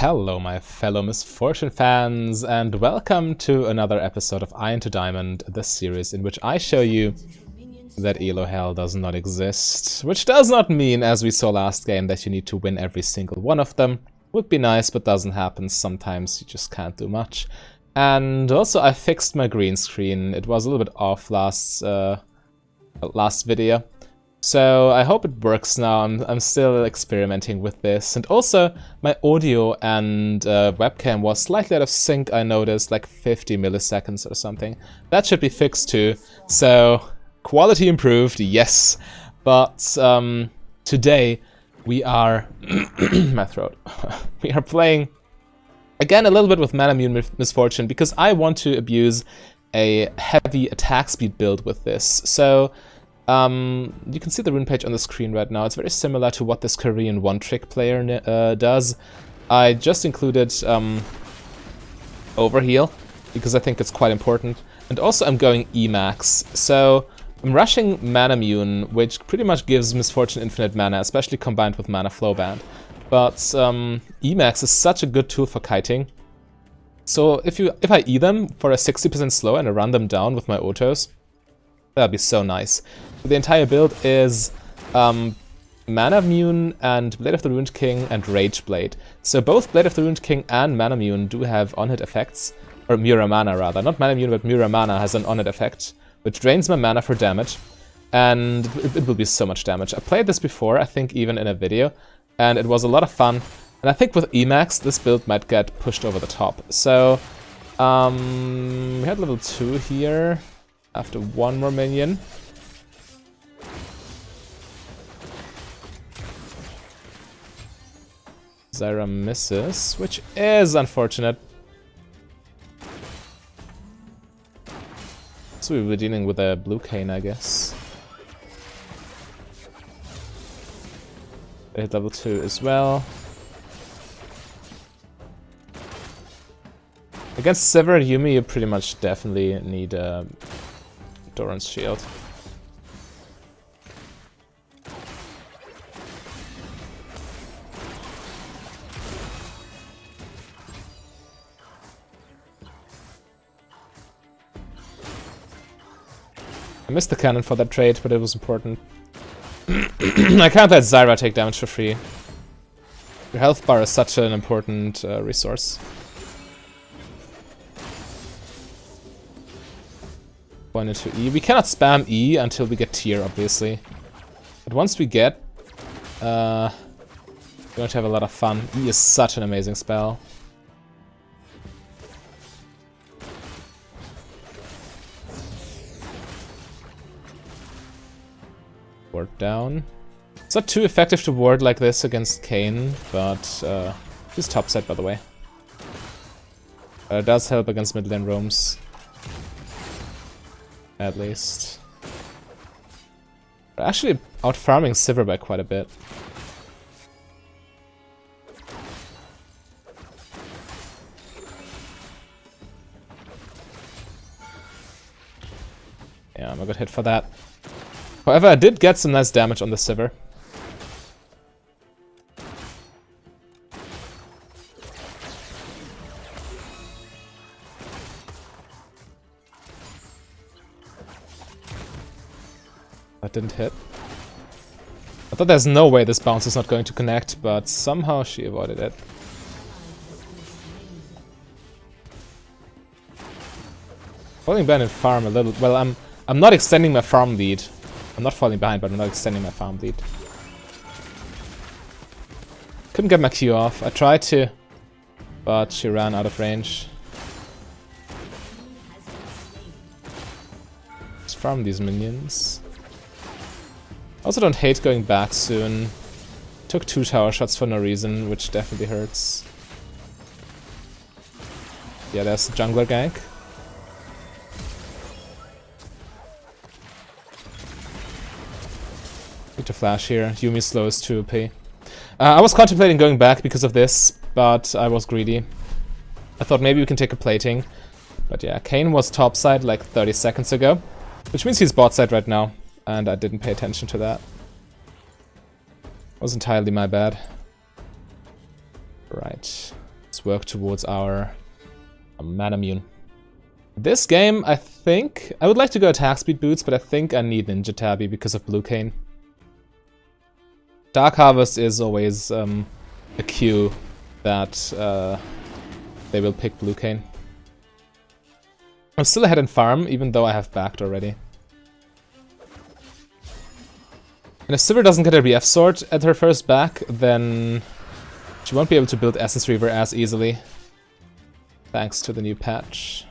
Hello my fellow Misfortune fans, and welcome to another episode of Iron to Diamond, the series in which I show you that Elo Hell does not exist. Which does not mean, as we saw last game, that you need to win every single one of them. Would be nice, but doesn't happen. Sometimes you just can't do much. And also I fixed my green screen. It was a little bit off last video. So I hope it works now. I'm still experimenting with this. And also my audio and webcam was slightly out of sync, I noticed, like 50 milliseconds or something. That should be fixed too. So quality improved, yes. But today we are my throat. We are playing again a little bit with Mana Immune Misfortune because I want to abuse a heavy attack speed build with this. So you can see the rune page on the screen right now. It's very similar to what this Korean one-trick player does. I just included Overheal because I think it's quite important. And also I'm going Emax. So I'm rushing Mana Immune, which pretty much gives Misfortune infinite mana, especially combined with Mana Flow Band. But Emax is such a good tool for kiting. So if I E them for a 60% slow and I run them down with my autos, that'd be so nice. The entire build is Mana Immune and Blade of the Ruined King and Rage Blade. So both Blade of the Ruined King and Mana Immune do have on-hit effects, or Muramana rather. Not Mana Immune, but Muramana has an on-hit effect, which drains my mana for damage, and it will be so much damage. I played this before, I think even in a video, and it was a lot of fun. And I think with Emax, this build might get pushed over the top. So we had level 2 here. After one more minion. Zyra misses, which is unfortunate. So we were dealing with a blue cane, I guess. They hit level 2 as well. Against Sever and Yumi, you pretty much definitely need Doran's shield. I missed the cannon for that trade, but it was important. I can't let Zyra take damage for free. Your health bar is such an important resource. Going into E. We cannot spam E until we get tier, obviously. But once we get, we're going to have a lot of fun. E is such an amazing spell. Ward down. It's not too effective to ward like this against Kayn, but he's topside, by the way. It does help against mid lane roams. At least. We're actually out farming Sivir by quite a bit. Yeah, I'm a good hit for that. However, I did get some nice damage on the Sivir. That didn't hit. I thought there's no way this bounce is not going to connect, but somehow she avoided it. Falling behind in farm a little. Well, I'm not extending my farm lead. I'm not falling behind, but I'm not extending my farm lead. Couldn't get my Q off. I tried to, but she ran out of range. Let's farm these minions. I also don't hate going back soon. Took 2 tower shots for no reason, which definitely hurts. Yeah, there's the jungler gank. Need to flash here. Yumi slow is too OP. I was contemplating going back because of this, but I was greedy. I thought maybe we can take a plating. But yeah, Kayn was topside like 30 seconds ago, which means he's bot side right now. And I didn't pay attention to that. Was entirely my bad. Right. Let's work towards our Manamune. This game, I think... I would like to go attack speed boots, but I think I need Ninja Tabi because of Blue Cane. Dark Harvest is always a cue that they will pick Blue Cane. I'm still ahead in farm, even though I have backed already. And if Sivir doesn't get a BF sword at her first back, then she won't be able to build Essence Reaver as easily. Thanks to the new patch.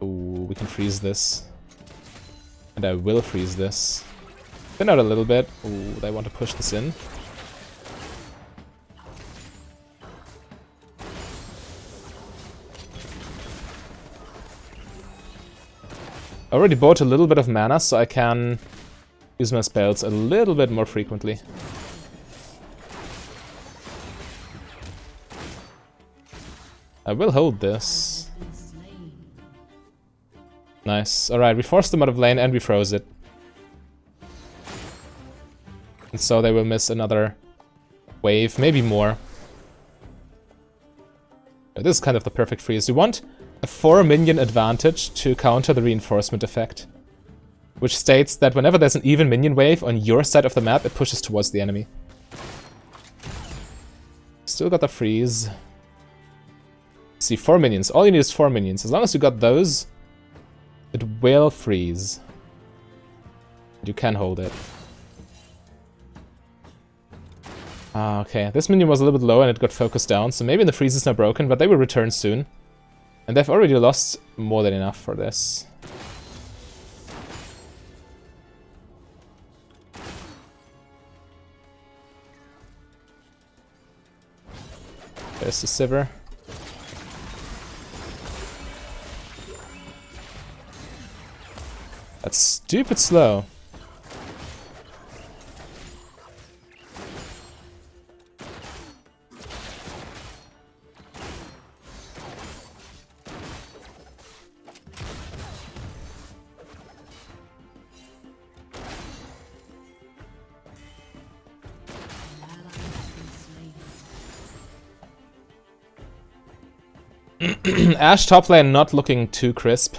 Ooh, we can freeze this. And I will freeze this. Thin out a little bit. Ooh, they want to push this in. I already bought a little bit of mana, so I can use my spells a little bit more frequently. I will hold this. Nice. Alright, we forced them out of lane and we froze it. And so they will miss another wave, maybe more. This is kind of the perfect freeze. You want a 4 minion advantage to counter the reinforcement effect, which states that whenever there's an even minion wave on your side of the map, it pushes towards the enemy. Still got the freeze. See, 4 minions. All you need is 4 minions. As long as you got those, it will freeze. You can hold it. Okay, this minion was a little bit low and it got focused down, so maybe the freeze is now broken, but they will return soon. And they've already lost more than enough for this. There's the Sivir. That's stupid slow. Ashe top lane not looking too crisp,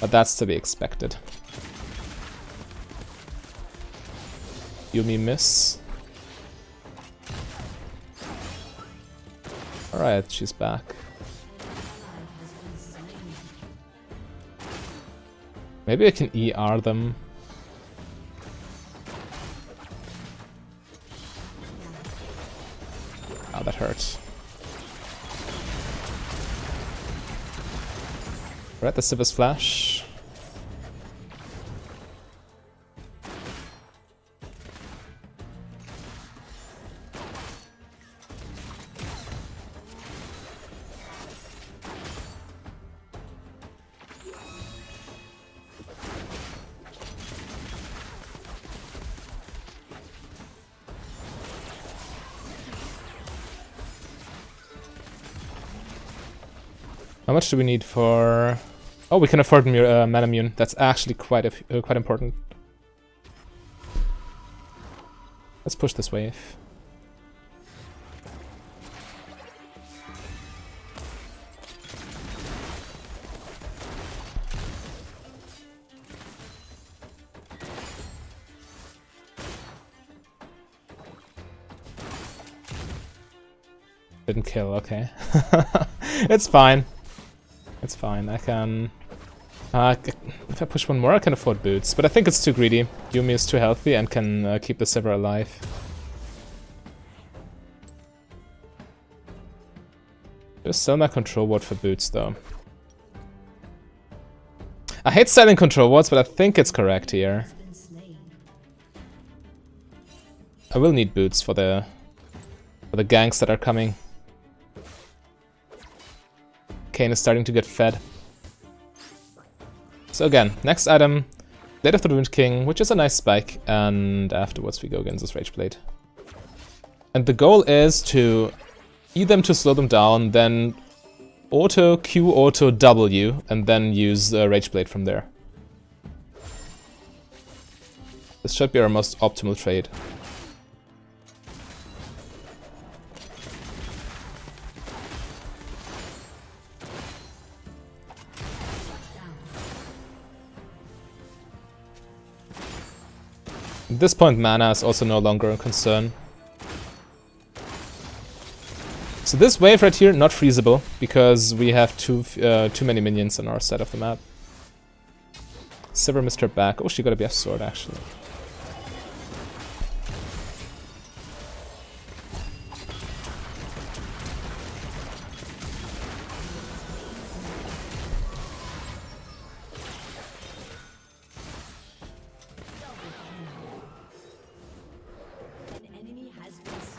but that's to be expected. Yumi miss. Alright, she's back. Maybe I can ER them. Oh, that hurt. Right, the Sivir's flash. How much do we need for... Oh, we can afford Manamune. That's actually quite important. Let's push this wave. Didn't kill, okay. It's fine. It's fine, I can... if I push one more, I can afford boots, but I think it's too greedy. Yumi is too healthy and can keep the Sivir alive. Just sell my control ward for boots, though. I hate selling control wards, but I think it's correct here. I will need boots for the ganks that are coming. Kayn is starting to get fed. So again, next item, Blade of the Ruined King, which is a nice spike, and afterwards we go against this Rage Blade. And the goal is to E them to slow them down, then auto Q, auto W, and then use Rage Blade from there. This should be our most optimal trade. At this point, mana is also no longer a concern. So this wave right here, not feasible, because we have too many minions on our side of the map. Sivir missed her back. Oh, she got a BF sword, actually.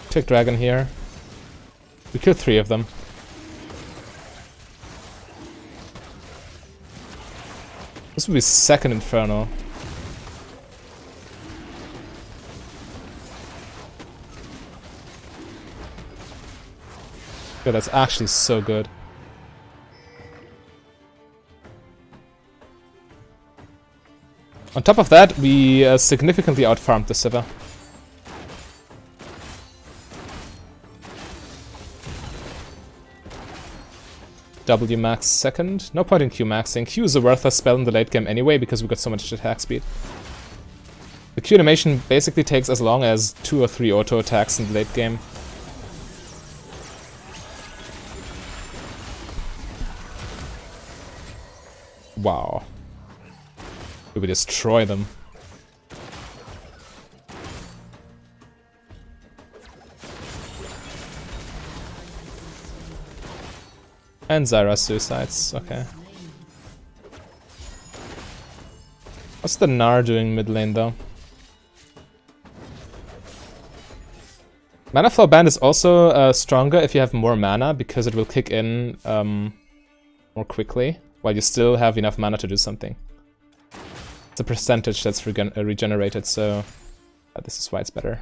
Take dragon here. We killed 3 of them. This will be second Inferno. Yeah, that's actually so good. On top of that, we significantly outfarmed the Sivir. W max second. No point in Q maxing. Q is a worthless spell in the late game anyway because we got so much attack speed. The Q animation basically takes as long as 2 or 3 auto attacks in the late game. Wow. We destroy them. And Zyra suicides, okay. What's the Gnar doing mid lane though? Mana Flow Band is also stronger if you have more mana, because it will kick in more quickly, while you still have enough mana to do something. It's a percentage that's regenerated, so this is why it's better.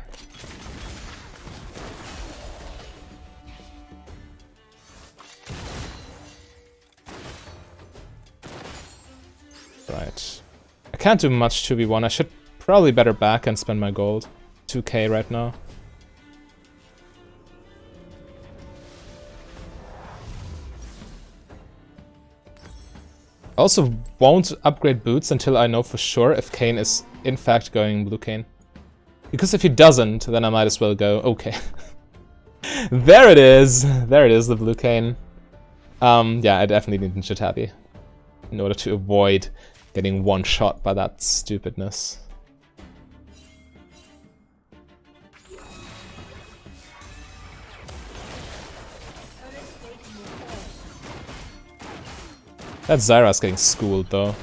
Right. I can't do much 2v1. I should probably better back and spend my gold. 2k right now. Also won't upgrade boots until I know for sure if Kayn is in fact going blue Kayn. Because if he doesn't, then I might as well go, okay. There it is! There it is, the blue Kayn. Yeah, I definitely need Ninja Tabby in order to avoid getting one shot by that stupidness. That Zyra's getting schooled though.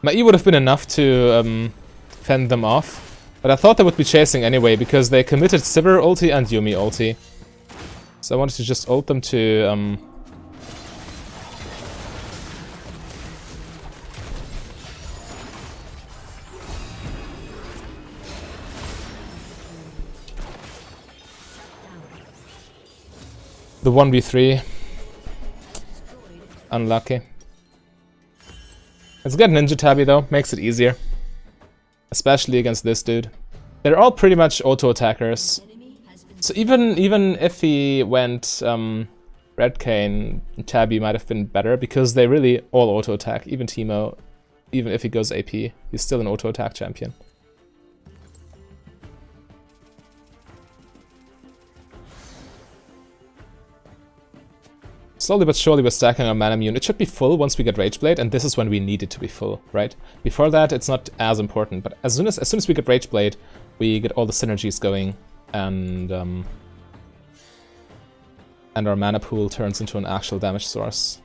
My E would have been enough to fend them off, but I thought they would be chasing anyway because they committed Sivir ulti and Yuumi ulti. So I wanted to just ult them to the 1v3. Unlucky. Let's get Ninja Tabby though, makes it easier. Especially against this dude. They're all pretty much auto attackers. So even if he went Red Kayn, Tabby might have been better because they really all auto attack. Even Teemo, even if he goes AP, he's still an auto attack champion. Slowly but surely we're stacking our mana immune. It should be full once we get Rage Blade, and this is when we need it to be full, right? Before that, it's not as important, but as soon as we get Rage Blade, we get all the synergies going, and our mana pool turns into an actual damage source.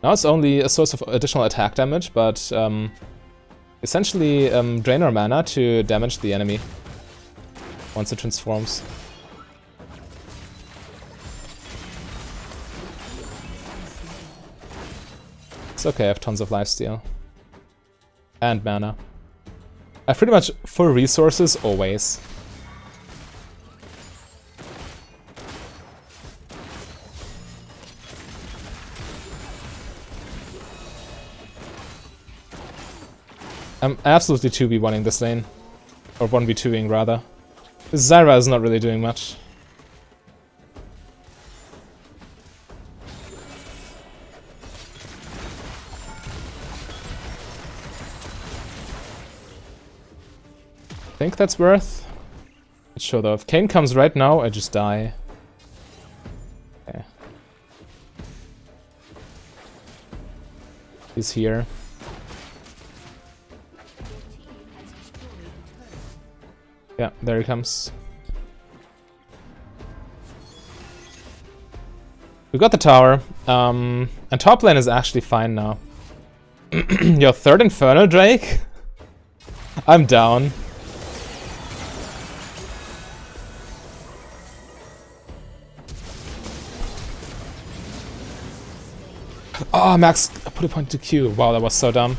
Now it's only a source of additional attack damage, but essentially drain our mana to damage the enemy once it transforms. It's okay, I have tons of lifesteal. And mana. I have pretty much full resources always. I'm absolutely 2v1ing this lane. Or 1v2ing rather. This Zyra is not really doing much. I think that's worth. Not sure though. If Kayn comes right now, I just die. Okay. He's here. Yeah, there he comes. We got the tower. And top lane is actually fine now. Yo, third Inferno Drake? I'm down. Oh, Max, I put a point to Q. Wow, that was so dumb.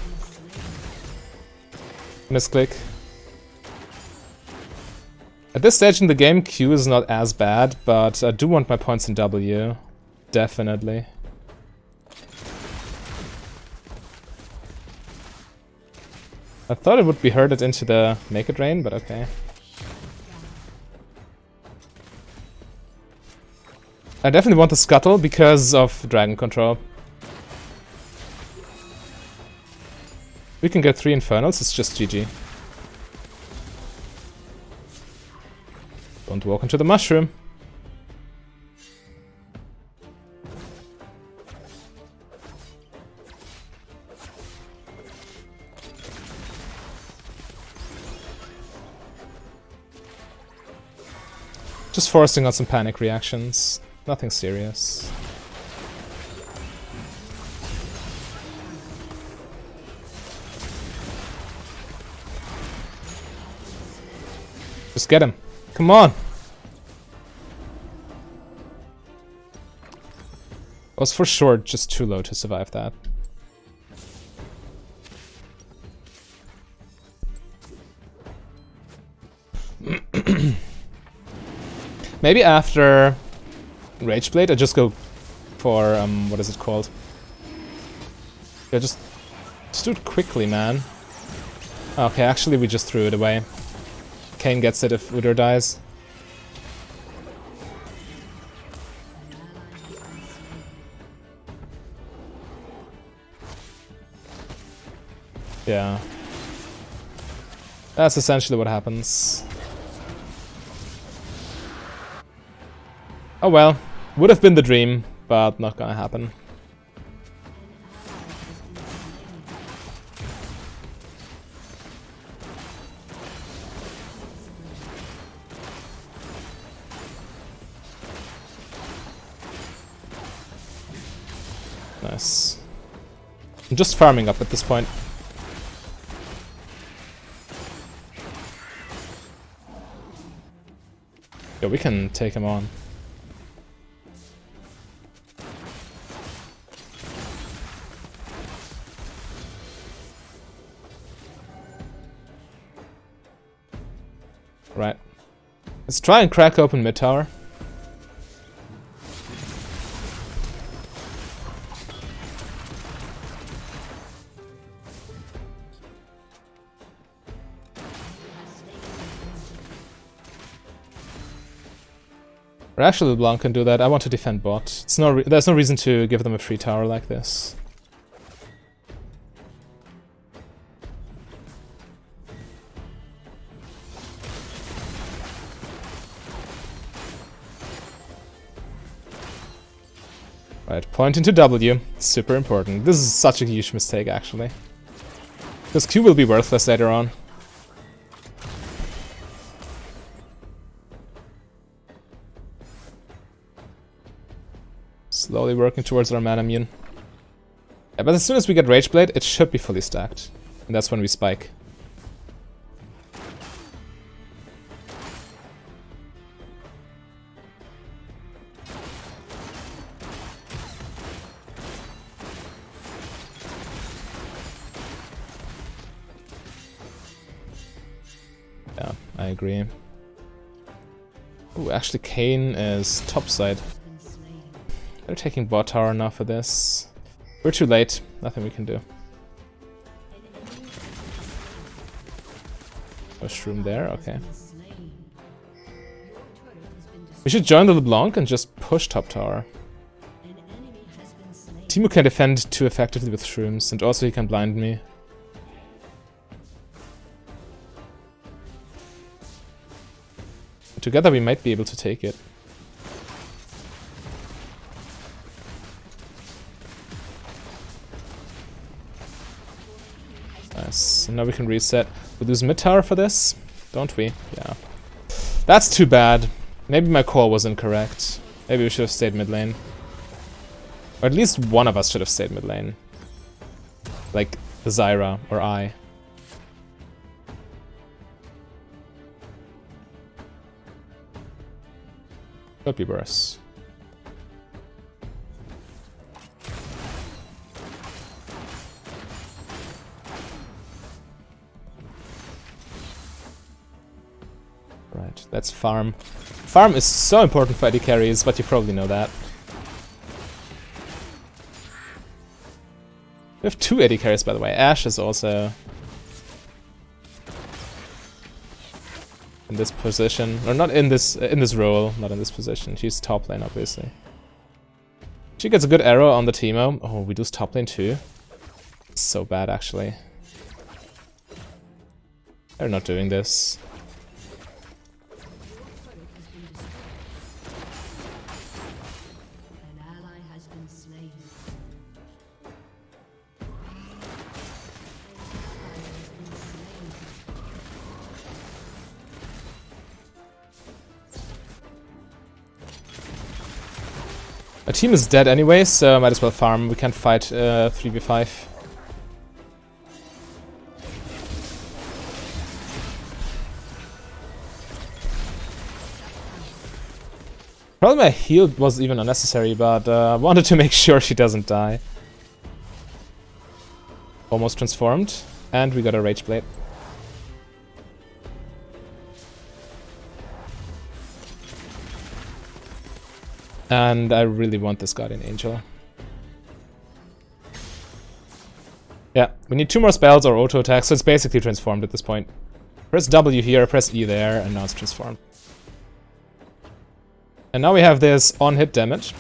Misclick. At this stage in the game, Q is not as bad, but I do want my points in W. Definitely. I thought it would be herded into the Make It Rain, but okay. I definitely want the Scuttle because of Dragon Control. We can get 3 Infernals, it's just GG. Don't walk into the mushroom. Just forcing on some panic reactions. Nothing serious. Just get him. Come on. I was for sure just too low to survive that. Maybe after Rageblade I just go for what is it called? Yeah, just do it quickly, man. Okay, actually we just threw it away. Kayn gets it if Udyr dies. Yeah. That's essentially what happens. Oh well. Would have been the dream, but not gonna happen. Nice. I'm just farming up at this point. Yeah, we can take him on. Right. Let's try and crack open mid tower. Or actually LeBlanc can do that. I want to defend bot. It's there's no reason to give them a free tower like this. Right, point into W. Super important. This is such a huge mistake, actually. Because Q will be worthless later on. Slowly working towards our mana immune. Yeah, but as soon as we get Rageblade, it should be fully stacked. And that's when we spike. Yeah, I agree. Ooh, actually Kayn is topside. They're taking bot tower now for this. We're too late. Nothing we can do. A shroom there, okay. We should join the LeBlanc and just push top tower. Teemo can defend too effectively with shrooms, and also he can blind me. Together we might be able to take it. Nice. And now we can reset. We lose mid tower for this, don't we? Yeah. That's too bad. Maybe my call was incorrect. Maybe we should have stayed mid lane. Or at least one of us should have stayed mid lane. Like Zyra or I. Could be worse. Right, let's farm. Farm is so important for AD carries, but you probably know that. We have 2 AD carries, by the way. Ashe is also in this position, or not in this role, not in this position. She's top lane, obviously. She gets a good arrow on the Teemo. Oh, we lose top lane too. It's so bad, actually. They're not doing this. Our team is dead anyway, so might as well farm. We can't fight 3v5. Probably my heal was even unnecessary, but I wanted to make sure she doesn't die. Almost transformed, and we got a Rage Blade. And I really want this Guardian Angel. Yeah, we need 2 more spells or auto attacks, so it's basically transformed at this point. Press W here, press E there, and now it's transformed. And now we have this on-hit damage.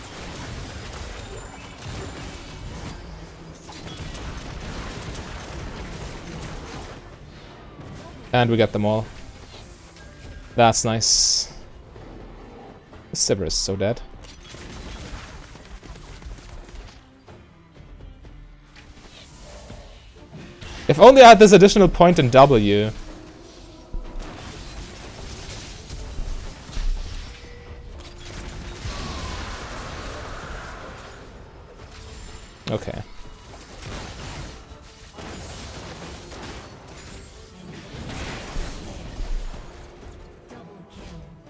And we get them all. That's nice. The Sivir is so dead. If only I had this additional point in W. Okay.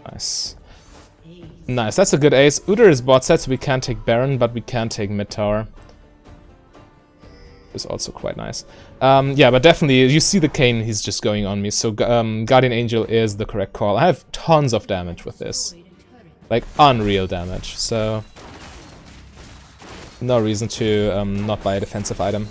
Nice. Nice, that's a good ace. Udyr is bot side, so we can't take Baron, but we can take mid tower. Is also quite nice. Yeah, but definitely, you see the Kayn, he's just going on me, so Guardian Angel is the correct call. I have tons of damage with this. Like, unreal damage, so... no reason to not buy a defensive item.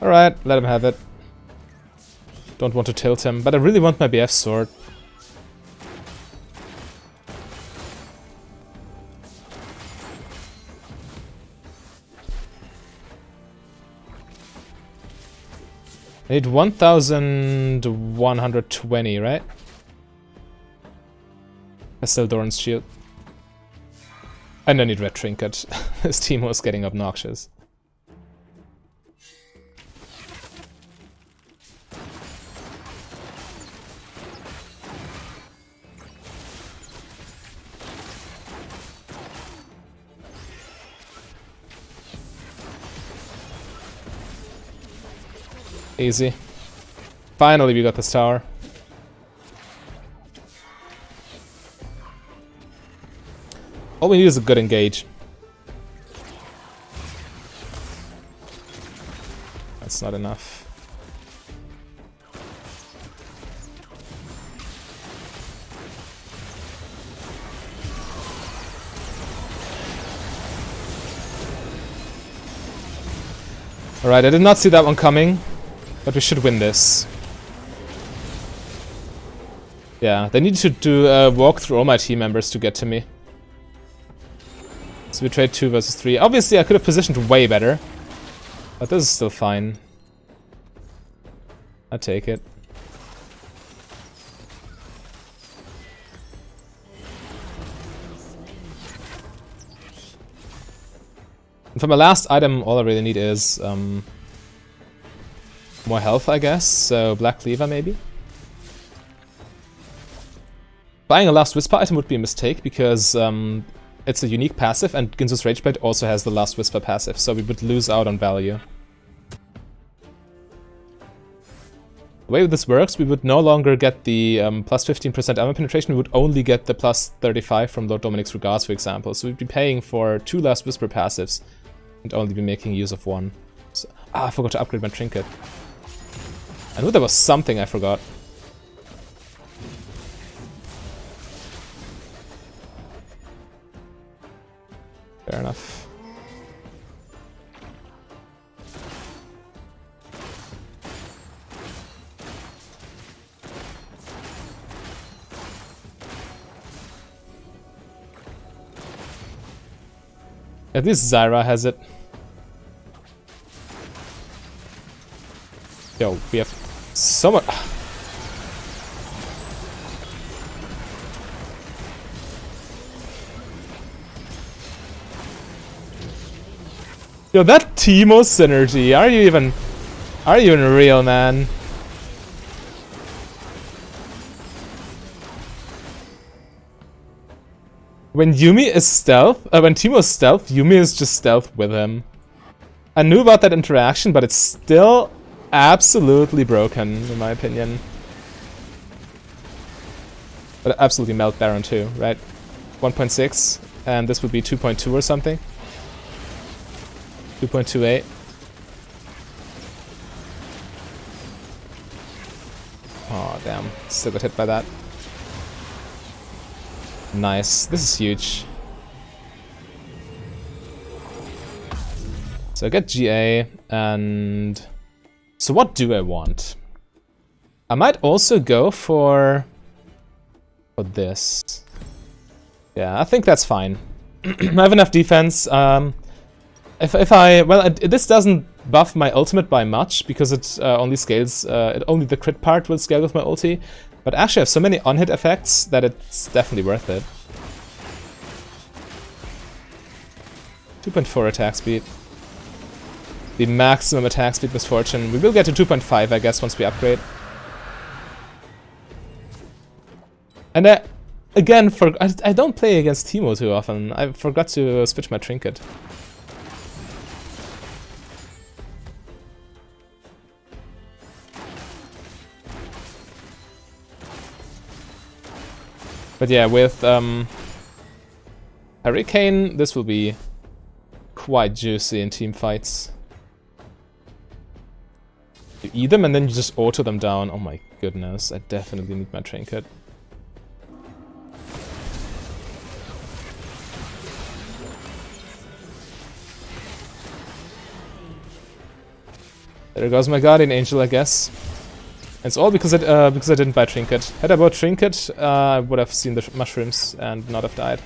Alright, let him have it. Don't want to tilt him, but I really want my BF sword. I need 1120, right? I still Doran's shield. And I need red trinket. This Teemo is getting obnoxious. Easy. Finally, we got this tower. All we need is a good engage. That's not enough. Alright, I did not see that one coming, but we should win this. Yeah, they need to walk through all my team members to get to me. So we trade 2 versus 3. Obviously, I could have positioned way better, but this is still fine. I take it. And for my last item, all I really need is more health, I guess. So Black Cleaver, maybe. Buying a Last Whisper item would be a mistake because it's a unique passive, and Ginzu's Rageblade also has the Last Whisper passive, so we would lose out on value. The way this works, we would no longer get the plus 15% armor penetration, we would only get the plus 35 from Lord Dominic's Regards, for example. So we'd be paying for 2 Last Whisper passives and only be making use of 1. So, I forgot to upgrade my trinket. I knew there was something I forgot. Fair enough. At least Zyra has it. Yo, we have so much. Yo, that Teemo synergy. Are you even real, man? When Yuumi is stealth, when Teemo is stealth, Yuumi is just stealth with him. I knew about that interaction, but it's still absolutely broken, in my opinion. But absolutely melt Baron too, right? 1.6, and this would be 2.2 or something. 2.28. Oh, damn. Still got hit by that. Nice. This is huge. So I get GA, and... So what do I want? I might also go for this. Yeah, I think that's fine. I have enough defense. If I... Well, this doesn't buff my ultimate by much, because it only scales... only the crit part will scale with my ulti. But actually I have so many on-hit effects that it's definitely worth it. 2.4 attack speed. The maximum attack speed misfortune. We will get to 2.5, I guess, once we upgrade. And again, I don't play against Teemo too often. I forgot to switch my trinket. But yeah, with Hurricane, this will be quite juicy in team fights. You eat them and then you just auto them down. Oh my goodness, I definitely need my trinket. There goes my Guardian Angel, I guess. It's all because I didn't buy Trinket. Had I bought Trinket, I would have seen the mushrooms and not have died.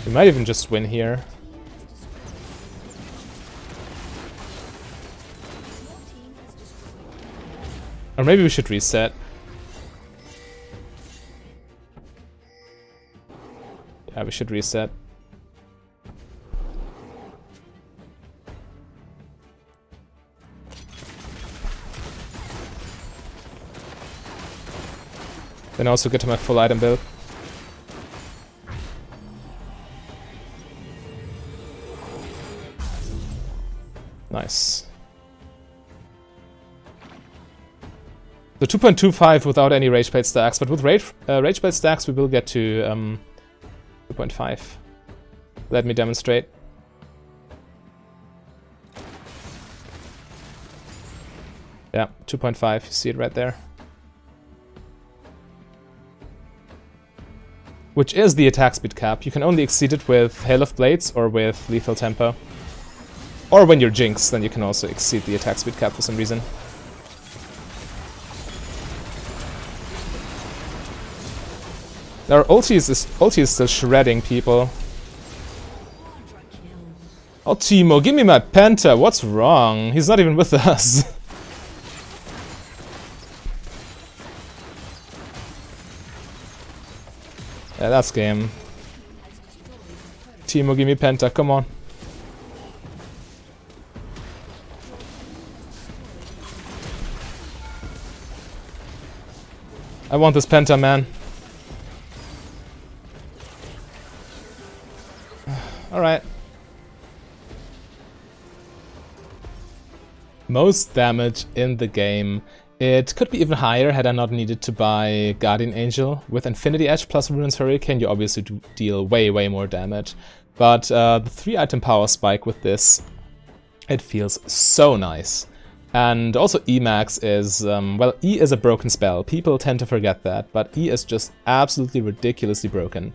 We might even just win here. Or maybe we should reset. Yeah, we should reset. Then also get to my full item build. Nice. So 2.25 without any Rage Blade stacks, but with Rage Blade stacks we will get to 2.5. Let me demonstrate. Yeah, 2.5, you see it right there. Which is the attack speed cap. You can only exceed it with Hail of Blades or with Lethal Tempo. Or when you're Jinx, then you can also exceed the attack speed cap for some reason. Our ulti is still shredding people. Oh, Timo, give me my Penta. What's wrong? He's not even with us. Yeah, that's game. Timo, give me Penta. Come on. I want this Penta, man. Alright. Most damage in the game. It could be even higher had I not needed to buy Guardian Angel. With Infinity Edge plus Ruin's Hurricane, you obviously do deal way more damage. But the 3-item power spike with this, it feels so nice. And also Emax is, well, E is a broken spell. People tend to forget that, but E is just absolutely ridiculously broken.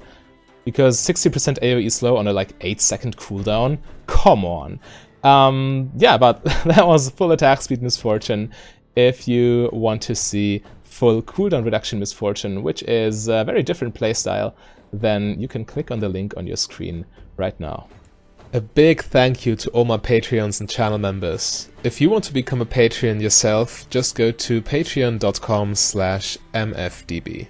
Because 60% AoE slow on a like 8-second cooldown? Come on. Yeah, but that was full attack speed Misfortune. If you want to see full cooldown reduction Misfortune, which is a very different playstyle, then you can click on the link on your screen right now. A big thank you to all my Patreons and channel members. If you want to become a Patreon yourself, just go to patreon.com/mfdb.